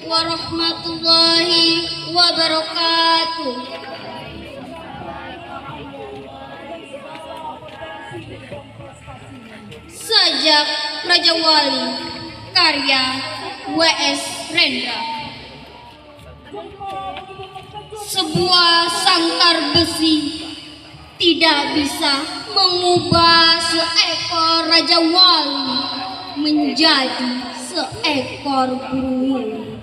warahmatullahi wabarakatuh. Sajak Raja Wali, karya W.S. Rendra. Sebuah sangkar besi tidak bisa mengubah seekor Raja Wali menjadi seekor burung.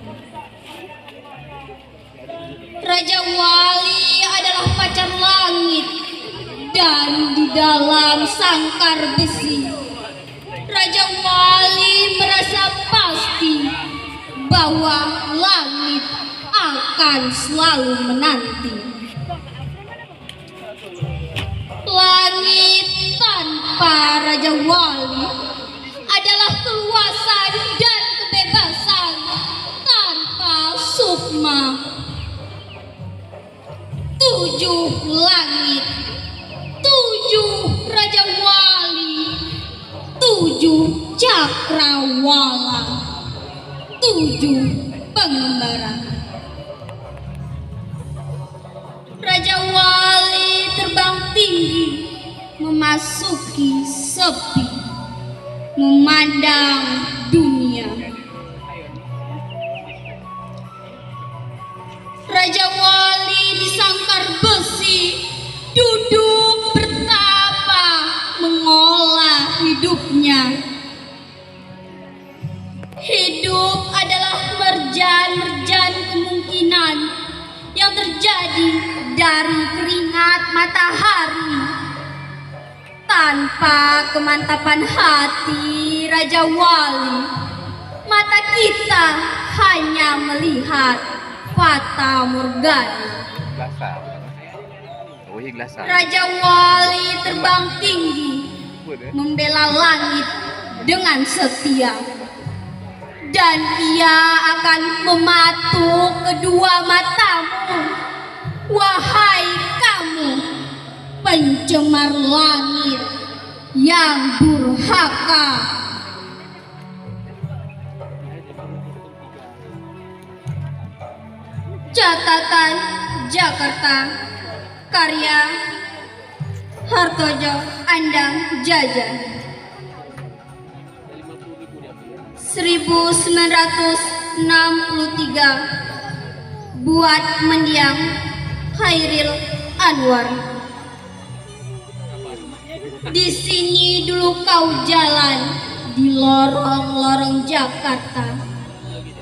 Raja Wali adalah pacar langit, dan di dalam sangkar besi Raja Wali merasa pasti bahwa langit akan selalu menanti. Langit tanpa Raja Wali adalah keluasan dan kebebasan tanpa sukma. 7 langit, 7 Raja Wali, 7 cakrawala, 7 pengembara. Raja Wali terbang tinggi, memasuki sepi, memandang dunia. Raja Wali di sangkar besi duduk bertapa mengolah hidupnya. Hidup adalah merjan-merjan kemungkinan yang terjadi dari keringat matahari. Tanpa kemantapan hati Raja Wali, mata kita hanya melihat fata morgana. Raja Wali terbang tinggi, membela langit dengan setia, dan ia akan mematuk kedua matamu, wahai kamu pencemar langit yang durhaka. Catatan Jakarta, karya Hartojo Andang Jaja, 1963, buat mendiang Khairil Anwar. Di sini dulu kau jalan di lorong-lorong Jakarta,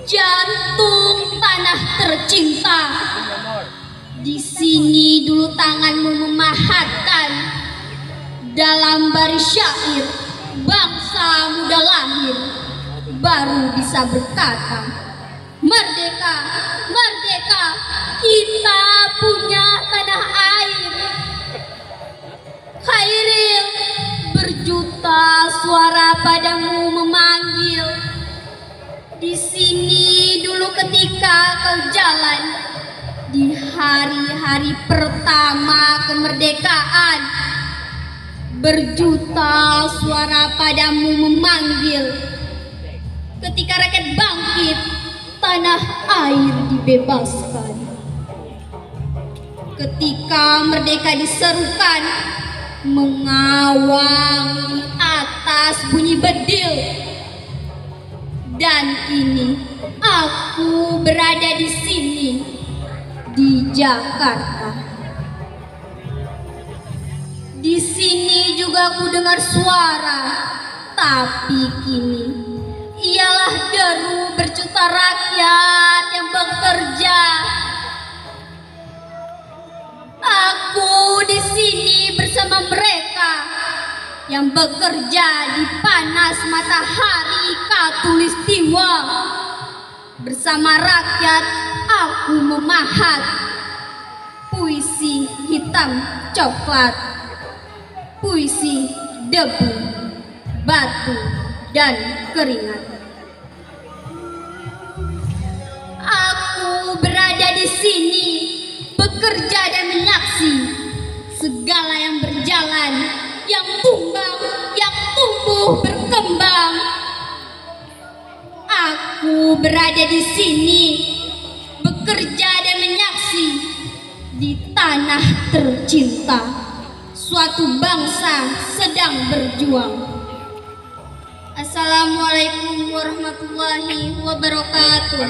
jantung tanah tercinta. Di sini dulu tanganmu memahatkan dalam baris syair bangsa muda lahir baru bisa berkata, merdeka, merdeka, kita punya tanah air. Khairil, berjuta suara padamu memanggil. Di sini dulu ketika kau jalan di hari-hari pertama kemerdekaan, berjuta suara padamu memanggil. Ketika rakyat bangkit, tanah air dibebaskan. Ketika merdeka diserukan, mengawang di atas bunyi bedil. Dan kini aku berada di sini, di Jakarta. Di sini juga aku dengar suara, tapi kini ialah deru berjuta rakyat yang bekerja. Aku di sini bersama mereka yang bekerja di panas matahari Katulistiwa. Bersama rakyat aku memahat puisi hitam coklat, puisi debu, batu, dan keringat. Aku berada di sini bekerja dan menyaksi segala yang berjalan, yang tumbang, yang tumbuh berkembang. Aku Aku berada di sini, bekerja dan menyaksi di tanah tercinta. Suatu bangsa sedang berjuang. Assalamualaikum warahmatullahi wabarakatuh.